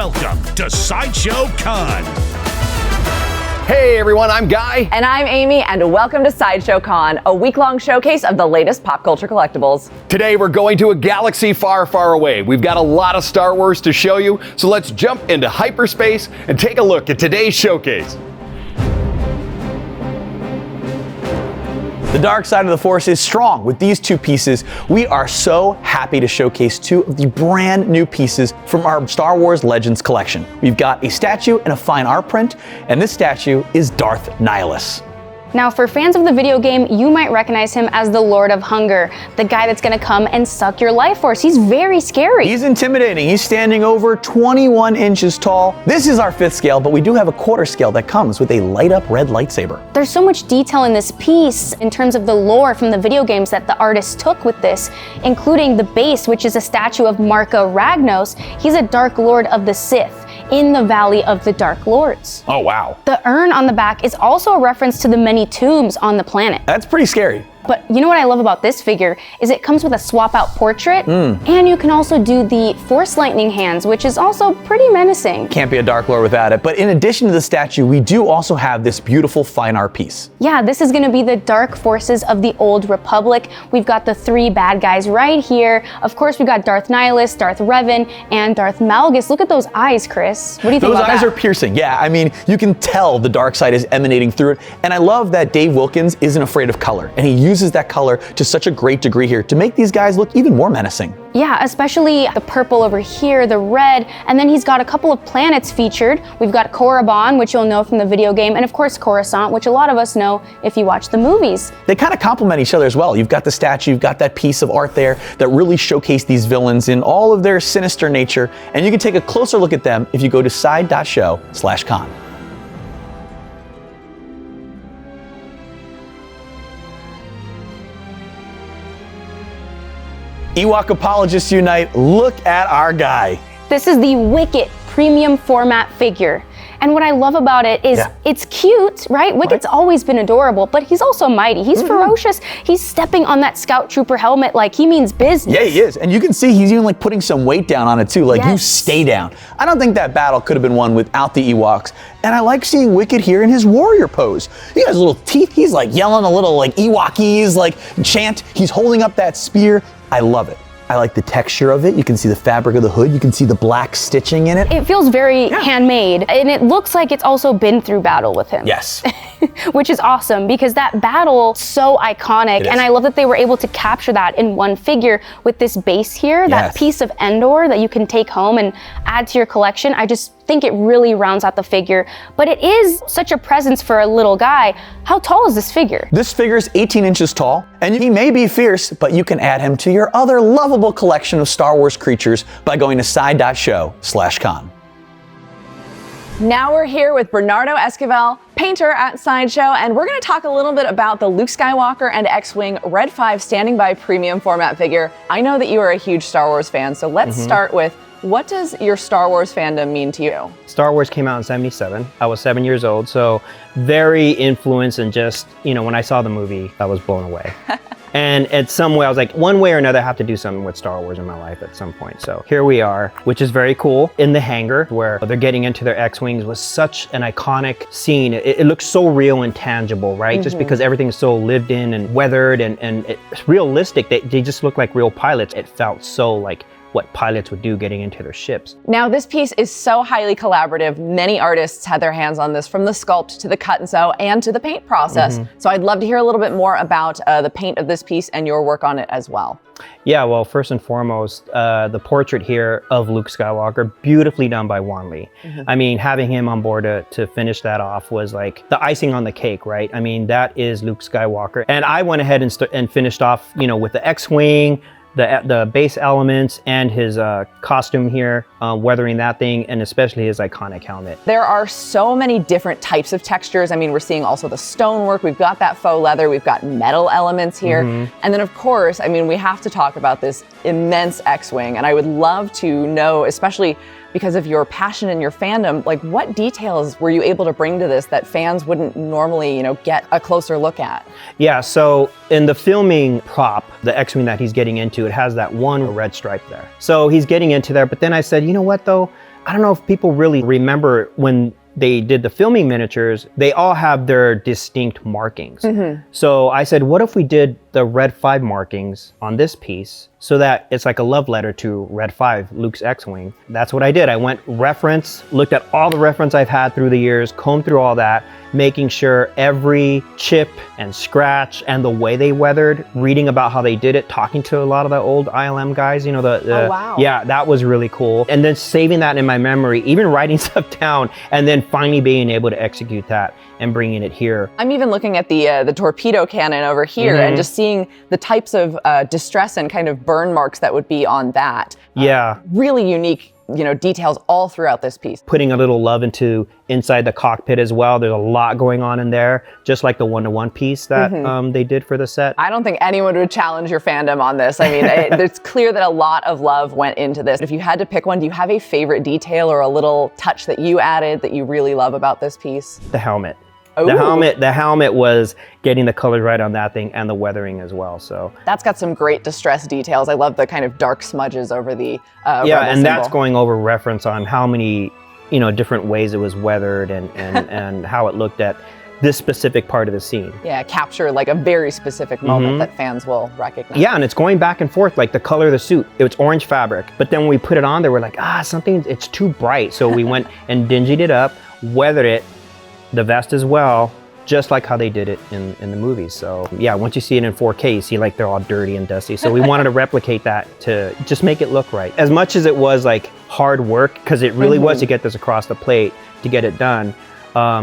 Welcome to Sideshow Con. Hey everyone, I'm Guy. And I'm Amy, and welcome to Sideshow Con, a week-long showcase of the latest pop culture collectibles. Today we're going to a galaxy far, far away. We've got a lot of Star Wars to show you, so let's jump into hyperspace and take a look at today's showcase. The dark side of the Force is strong. With these two pieces, we are so happy to showcase two of the brand new pieces from our Star Wars Legends collection. We've got a statue and a fine art print, and this statue is Darth Nihilus. Now, for fans of the video game, you might recognize him as the Lord of Hunger, the guy that's gonna come and suck your life force. He's very scary. He's intimidating. He's standing over 21 inches tall. This is our 5th scale, but we do have a quarter scale that comes with a light up red lightsaber. There's so much detail in this piece in terms of the lore from the video games that the artist took with this, including the base, which is a statue of Marka Ragnos. He's a Dark Lord of the Sith in the Valley of the Dark Lords. Oh, wow. The urn on the back is also a reference to the many tombs on the planet. That's pretty scary. But you know what I love about this figure is it comes with a swap out portrait, and you can also do the Force lightning hands, which is also pretty menacing. Can't be a Dark Lord without it. But in addition to the statue, we do also have this beautiful fine art piece. Yeah, this is gonna be the dark forces of the Old Republic. We've got the 3 bad guys right here. Of course, we've got Darth Nihilus, Darth Revan, and Darth Malgus. Look at those eyes, Chris. What do you think about that? Those eyes are piercing. Yeah, I mean, you can tell the dark side is emanating through it. And I love that Dave Wilkins isn't afraid of color, and he uses that color to such a great degree here to make these guys look even more menacing. Yeah, especially the purple over here, the red, and then he's got a couple of planets featured. We've got Korriban, which you'll know from the video game, and of course Coruscant, which a lot of us know if you watch the movies. They kind of complement each other as well. You've got the statue, you've got that piece of art there that really showcase these villains in all of their sinister nature, and you can take a closer look at them if you go to side.show/con. Ewok apologists unite, look at our guy. This is the Wicket premium format figure. And what I love about it is it's cute, right? Wicket's always been adorable, but he's also mighty. He's ferocious. He's stepping on that Scout Trooper helmet like he means business. Yeah, he is. And you can see he's even like putting some weight down on it too. Like, you stay down. I don't think that battle could have been won without the Ewoks. And I like seeing Wicket here in his warrior pose. He has little teeth. He's like yelling a little like Ewokese like chant. He's holding up that spear. I love it. I like the texture of it. You can see the fabric of the hood. You can see the black stitching in it. It feels very handmade, and it looks like it's also been through battle with him. Yes. Which is awesome because that battle is so iconic, and I love that they were able to capture that in one figure with this base here, that piece of Endor that you can take home and add to your collection. I just think it really rounds out the figure, but it is such a presence for a little guy. How tall is this figure? This figure is 18 inches tall, and he may be fierce, but you can add him to your other lovable collection of Star Wars creatures by going to side.show/con. Now we're here with Bernardo Esquivel, painter at Sideshow, and we're going to talk a little bit about the Luke Skywalker and X-Wing Red 5 Standing By premium format figure. I know that you are a huge Star Wars fan, so let's start with, what does your Star Wars fandom mean to you? Star Wars came out in '77. I was 7 years old, so very influenced, and just, you know, when I saw the movie, I was blown away. And at some way, I was like, one way or another, I have to do something with Star Wars in my life at some point. So here we are, which is very cool. In the hangar, where they're getting into their X-Wings, was such an iconic scene. It looks so real and tangible, right? Just because everything's so lived in and weathered and it's realistic. They just look like real pilots. It felt so like what pilots would do getting into their ships. Now, this piece is so highly collaborative. Many artists had their hands on this, from the sculpt to the cut and sew and to the paint process. So I'd love to hear a little bit more about the paint of this piece and your work on it as well. Yeah, well, first and foremost, the portrait here of Luke Skywalker, beautifully done by Wan Lee. I mean, having him on board to finish that off was like the icing on the cake, right? I mean, that is Luke Skywalker. And I went ahead and finished off, you know, with the X-Wing, the base elements, and his costume here, weathering that thing, and especially his iconic helmet. There are so many different types of textures. I mean, we're seeing also the stonework, we've got that faux leather, we've got metal elements here. And then of course, I mean, we have to talk about this immense X-Wing, and I would love to know, especially because of your passion and your fandom, like what details were you able to bring to this that fans wouldn't normally, you know, get a closer look at? Yeah, so in the filming prop, the X-Wing that he's getting into, it has that one red stripe there. So he's getting into there, but then I said, you know what though? I don't know if people really remember when they did the filming miniatures, they all have their distinct markings. So I said, what if we did the Red 5 markings on this piece so that it's like a love letter to Red 5, Luke's X-Wing. That's what I did. I went reference, looked at all the reference I've had through the years, combed through all that, making sure every chip and scratch and the way they weathered, reading about how they did it, talking to a lot of the old ILM guys, you know, Oh, wow. Yeah, that was really cool. And then saving that in my memory, even writing stuff down, and then finally being able to execute that and bringing it here. I'm even looking at the torpedo cannon over here and just seeing the types of distress and kind of burn marks that would be on that. Yeah. Really unique, you know, details all throughout this piece. Putting a little love into inside the cockpit as well. There's a lot going on in there, just like the one-to-one piece that they did for the set. I don't think anyone would challenge your fandom on this. I mean, it's clear that a lot of love went into this. If you had to pick one, do you have a favorite detail or a little touch that you added that you really love about this piece? The helmet. Ooh. The helmet was getting the colors right on that thing and the weathering as well. So that's got some great distress details. I love the kind of dark smudges over the yeah, rebel and symbol. that's going over reference on how many, you know, different ways it was weathered and and how it looked at this specific part of the scene. Yeah, capture like a very specific moment that fans will recognize. Yeah, and it's going back and forth, like the color of the suit. It's orange fabric, but then when we put it on there, we're like, it's too bright. So we went and dingied it up, weathered it, the vest as well, just like how they did it in the movies. So yeah, once you see it in 4K, you see like they're all dirty and dusty. So we wanted to replicate that to just make it look right. As much as it was like hard work, because it really was to get this across the plate, to get it done,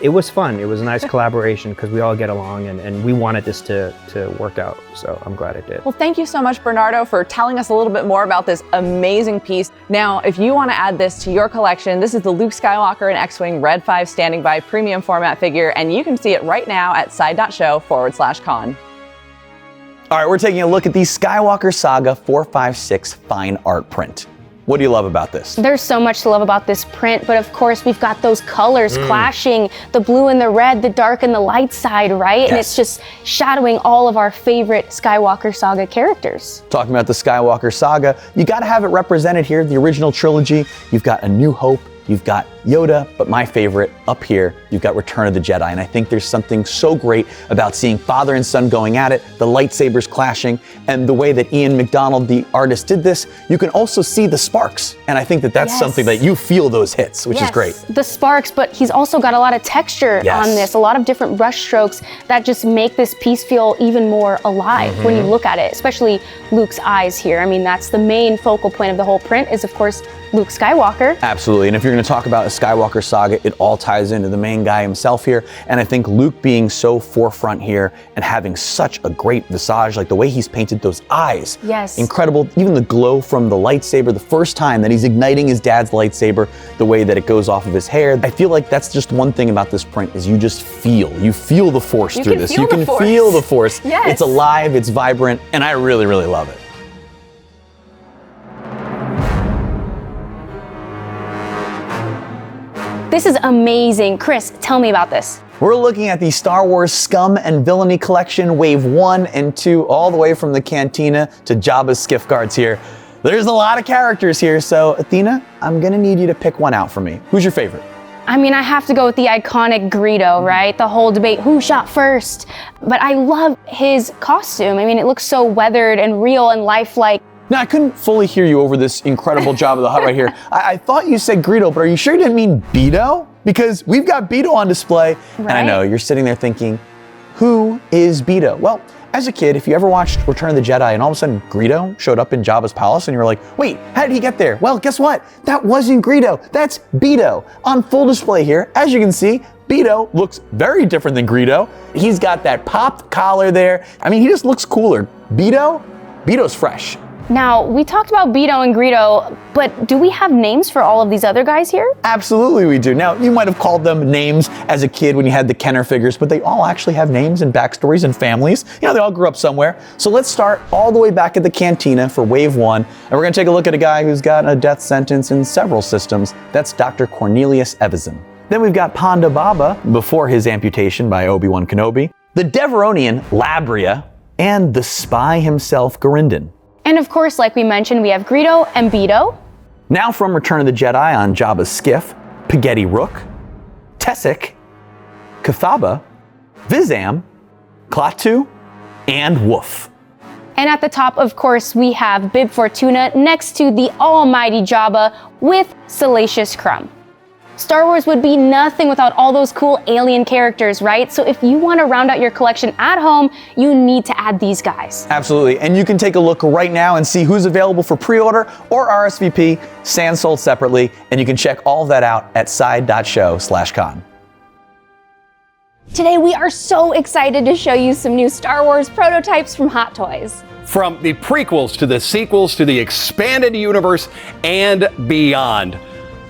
it was fun. It was a nice collaboration because we all get along and we wanted this to work out. So I'm glad it did. Well, thank you so much, Bernardo, for telling us a little bit more about this amazing piece. Now, if you want to add this to your collection, this is the Luke Skywalker and X-Wing Red 5 Standing By premium format figure, and you can see it right now at side.show/con. All right, we're taking a look at the Skywalker Saga 456 fine art print. What do you love about this? There's so much to love about this print, but of course we've got those colors clashing, the blue and the red, the dark and the light side, right? Yes. And it's just shadowing all of our favorite Skywalker Saga characters. Talking about the Skywalker Saga, you gotta have it represented here, the original trilogy. You've got A New Hope, you've got Yoda, but my favorite up here, you've got Return of the Jedi. And I think there's something so great about seeing father and son going at it, the lightsabers clashing, and the way that Ian McDonald, the artist, did this. You can also see the sparks. And I think that that's something that you feel those hits, which is great. The sparks, but he's also got a lot of texture on this, a lot of different brush strokes that just make this piece feel even more alive when you look at it, especially Luke's eyes here. I mean, that's the main focal point of the whole print is, of course, Luke Skywalker. Absolutely, and if you're gonna talk about a Skywalker Saga, it all ties into the main guy himself here, and I think Luke being so forefront here and having such a great visage, like the way he's painted those eyes. Yes. Incredible, even the glow from the lightsaber, the first time that he's igniting his dad's lightsaber, the way that it goes off of his hair. I feel like that's just one thing about this print is you feel the Force through this. You can feel the Force. Yes. It's alive, it's vibrant, and I really, really love it. This is amazing. Chris, tell me about this. We're looking at the Star Wars Scum and Villainy collection, wave 1 and 2, all the way from the Cantina to Jabba's skiff guards here. There's a lot of characters here, so Athena, I'm gonna need you to pick one out for me. Who's your favorite? I mean, I have to go with the iconic Greedo, right? The whole debate, who shot first? But I love his costume. I mean, it looks so weathered and real and lifelike. Now, I couldn't fully hear you over this incredible Jabba the Hutt right here. I thought you said Greedo, but are you sure you didn't mean Beto? Because we've got Beto on display, and I know you're sitting there thinking, who is Beto? Well, as a kid, if you ever watched Return of the Jedi and all of a sudden Greedo showed up in Jabba's palace and you were like, wait, how did he get there? Well, guess what? That wasn't Greedo, that's Beto. On full display here, as you can see, Beto looks very different than Greedo. He's got that popped collar there. I mean, he just looks cooler. Beto's fresh. Now, we talked about Beto and Greedo, but do we have names for all of these other guys here? Absolutely we do. Now, you might have called them names as a kid when you had the Kenner figures, but they all actually have names and backstories and families. You know, they all grew up somewhere. So let's start all the way back at the Cantina for wave 1, and we're gonna take a look at a guy who's got a death sentence in several systems. That's Dr. Cornelius Evison. Then we've got Ponda Baba, before his amputation by Obi-Wan Kenobi, the Deveronian Labria, and the spy himself, Garindin. And of course, like we mentioned, we have Greedo and Beto. Now from Return of the Jedi on Jabba's skiff, Spaghetti Rook, Tessic, Cathaba, Vizam, Klaatu, and Woof. And at the top, of course, we have Bib Fortuna next to the almighty Jabba with Salacious Crumb. Star Wars would be nothing without all those cool alien characters, right? So if you want to round out your collection at home, you need to add these guys. Absolutely, and you can take a look right now and see who's available for pre-order or RSVP, sans sold separately, and you can check all of that out at side.show/con. Today we are so excited to show you some new Star Wars prototypes from Hot Toys. From the prequels to the sequels to the expanded universe and beyond.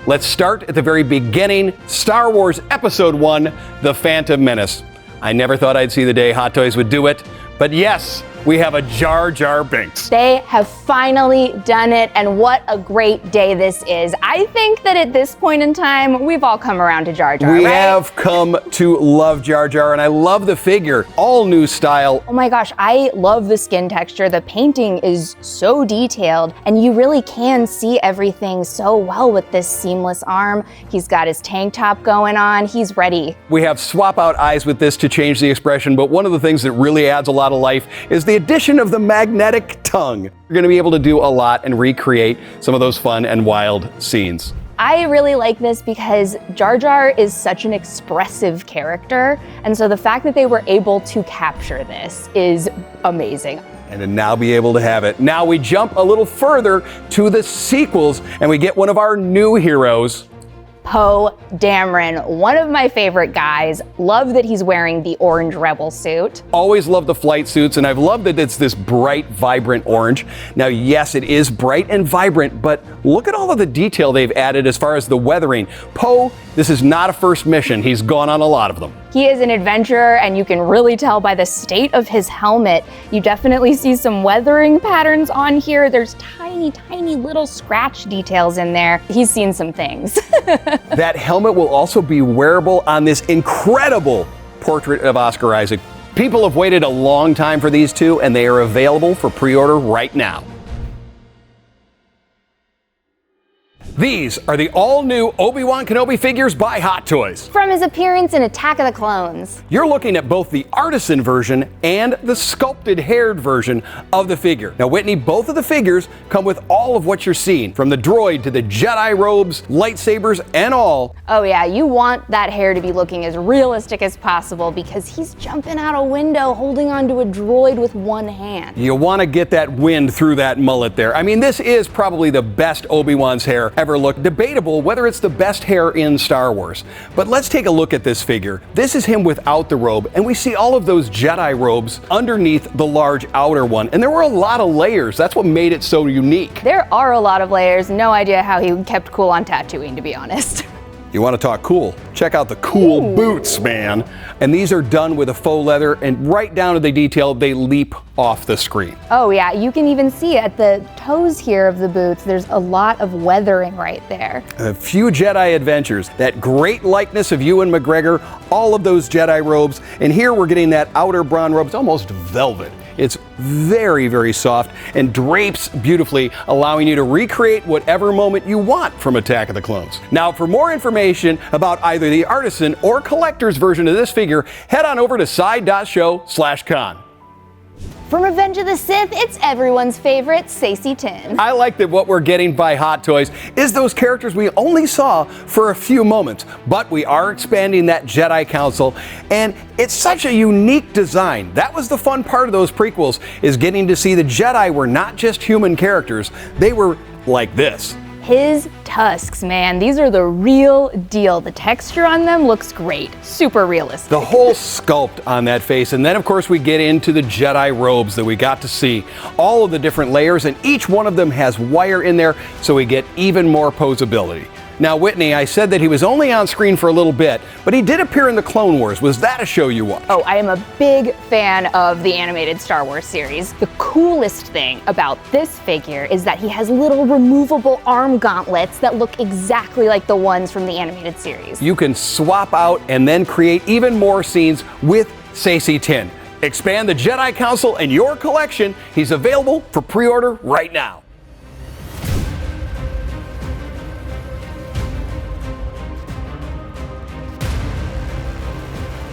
Let's start at the very beginning, Star Wars Episode 1, The Phantom Menace. I never thought I'd see the day Hot Toys would do it, but yes, we have a Jar Jar Binks. They have finally done it, and what a great day this is. I think that at this point in time, we've all come around to Jar Jar, We right? have come to love Jar Jar, and I love the figure. All new style. Oh my gosh, I love the skin texture. The painting is so detailed, and you really can see everything so well with this seamless arm. He's got his tank top going on. He's ready. We have swap out eyes with this to change the expression, but one of the things that really adds a lot of life is the addition of the magnetic tongue. You're going to be able to do a lot and recreate some of those fun and wild scenes. I really like this because Jar Jar is such an expressive character, and so the fact that they were able to capture this is amazing. And to now be able to have it. Now we jump a little further to the sequels, and we get one of our new heroes. Poe Dameron, one of my favorite guys. Love that he's wearing the orange rebel suit. Always loved the flight suits, and I've loved that it's this bright, vibrant orange. Now, yes, it is bright and vibrant, but look at all of the detail they've added as far as the weathering. Poe, this is not a first mission. He's gone on a lot of them. He is an adventurer, and you can really tell by the state of his helmet. You definitely see some weathering patterns on here. There's tiny, tiny little scratch details in there. He's seen some things. That helmet will also be wearable on this incredible portrait of Oscar Isaac. People have waited a long time for these two, and they are available for pre-order right now. These are the all-new Obi-Wan Kenobi figures by Hot Toys. From his appearance in Attack of the Clones. You're looking at both the artisan version and the sculpted haired version of the figure. Now, Whitney, both of the figures come with all of what you're seeing, from the droid to the Jedi robes, lightsabers, and all. Oh yeah, you want that hair to be looking as realistic as possible because he's jumping out a window holding onto a droid with one hand. You want to get that wind through that mullet there. I mean, this is probably the best Obi-Wan's hair ever looked. Debatable whether it's the best hair in Star Wars. But let's take a look at this figure. This is him without the robe, and we see all of those Jedi robes underneath the large outer one. And there were a lot of layers. That's what made it so unique. There are a lot of layers. No idea how he kept cool on Tatooine, to be honest. You want to talk cool? Check out the cool boots, man. And these are done with a faux leather, and right down to the detail, they leap off the screen. Oh yeah, you can even see at the toes here of the boots, there's a lot of weathering right there. A few Jedi adventures, that great likeness of Ewan McGregor, all of those Jedi robes, and here we're getting that outer brawn robe. It's almost velvet. It's very, very soft and drapes beautifully, allowing you to recreate whatever moment you want from Attack of the Clones. Now, for more information about either the artisan or collector's version of this figure, head on over to side.show/con. From Revenge of the Sith, it's everyone's favorite, Saesee Tiin. I like that what we're getting by Hot Toys is those characters we only saw for a few moments, but we are expanding that Jedi Council, and it's such a unique design. That was the fun part of those prequels, is getting to see the Jedi were not just human characters, they were like this. His tusks, man, these are the real deal. The texture on them looks great, super realistic. The whole sculpt on that face, and then of course we get into the Jedi robes that we got to see. All of the different layers, and each one of them has wire in there, so we get even more posability. Now, Whitney, I said that he was only on screen for a little bit, but he did appear in the Clone Wars. Was that a show you watched? Oh, I am a big fan of the animated Star Wars series. The coolest thing about this figure is that he has little removable arm gauntlets that look exactly like the ones from the animated series. You can swap out and then create even more scenes with Saesee Tiin. Expand the Jedi Council in your collection. He's available for pre-order right now.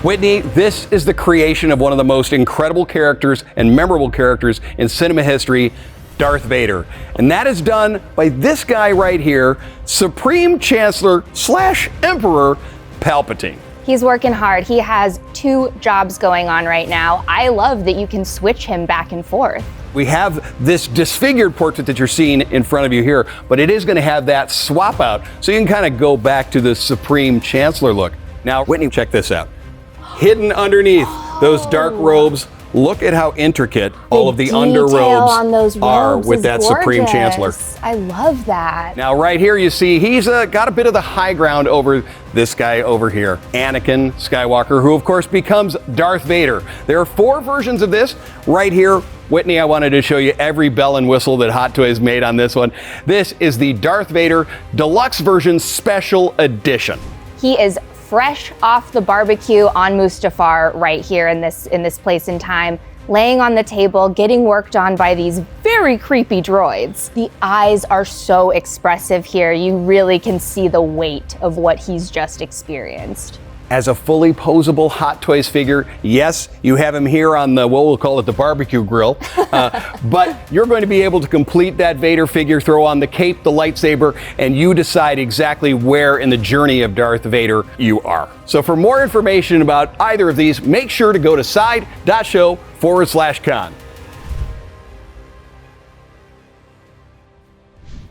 Whitney, this is the creation of one of the most incredible characters and memorable characters in cinema history, Darth Vader. And that is done by this guy right here, Supreme Chancellor / Emperor Palpatine. He's working hard. He has 2 jobs going on right now. I love that you can switch him back and forth. We have this disfigured portrait that you're seeing in front of you here, but it is going to have that swap out, so you can kind of go back to the Supreme Chancellor look. Now, Whitney, check this out. Hidden underneath those dark robes, look at how intricate all of the underrobes on those are robes with is that gorgeous. Supreme Chancellor. I love that. Now, right here, you see he's got a bit of the high ground over this guy over here, Anakin Skywalker, who of course becomes Darth Vader. There are 4 versions of this right here. Whitney, I wanted to show you every bell and whistle that Hot Toys made on this one. This is the Darth Vader Deluxe Version Special Edition. He is fresh off the barbecue on Mustafar right here in this place in time, laying on the table, getting worked on by these very creepy droids. The eyes are so expressive here. You really can see the weight of what he's just experienced. As a fully posable Hot Toys figure, yes, you have him here on the, what we'll call it, the barbecue grill, but you're going to be able to complete that Vader figure, throw on the cape, the lightsaber, and you decide exactly where in the journey of Darth Vader you are. So for more information about either of these, make sure to go to side.show/con.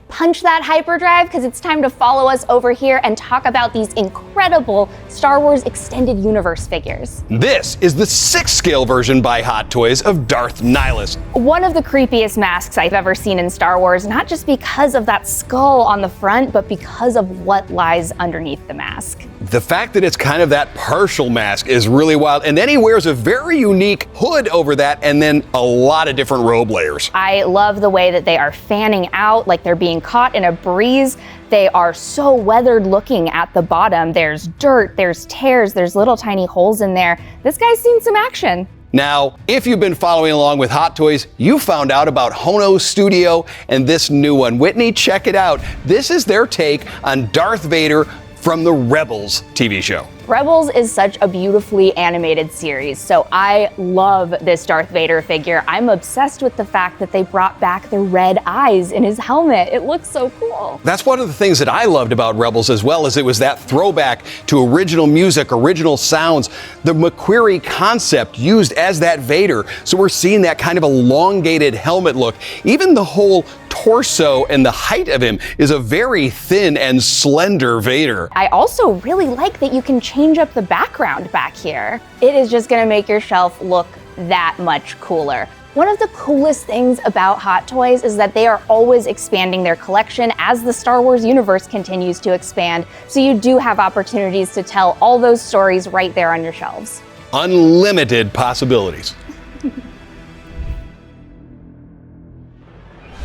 Punch that hyperdrive, because it's time to follow us over here and talk about these incredible Star Wars Extended Universe figures. This is the 6-scale version by Hot Toys of Darth Nihilus. One of the creepiest masks I've ever seen in Star Wars, not just because of that skull on the front, but because of what lies underneath the mask. The fact that it's kind of that partial mask is really wild. And then he wears a very unique hood over that and then a lot of different robe layers. I love the way that they are fanning out like they're being caught in a breeze. They are so weathered looking at the bottom. There's dirt, there's tears, there's little tiny holes in there. This guy's seen some action. Now, if you've been following along with Hot Toys, you found out about Hono Studio and this new one. Whitney, check it out. This is their take on Darth Vader from the Rebels TV show. Rebels is such a beautifully animated series, so I love this Darth Vader figure. I'm obsessed with the fact that they brought back the red eyes in his helmet. It looks so cool. That's one of the things that I loved about Rebels as well, as it was that throwback to original music, original sounds, the McQuarrie concept used as that Vader. So we're seeing that kind of elongated helmet look. Even the whole torso and the height of him is a very thin and slender Vader. I also really like that you can change up the background back here. It is just gonna make your shelf look that much cooler. One of the coolest things about Hot Toys is that they are always expanding their collection as the Star Wars universe continues to expand, so you do have opportunities to tell all those stories right there on your shelves. Unlimited possibilities.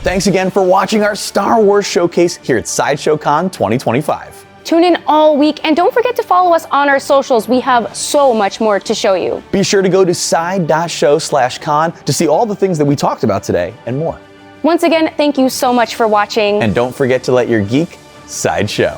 Thanks again for watching our Star Wars showcase here at Sideshow Con 2025. Tune in all week and don't forget to follow us on our socials. We have so much more to show you. Be sure to go to side.show/con to see all the things that we talked about today and more. Once again, thank you so much for watching. And don't forget to let your geek sideshow.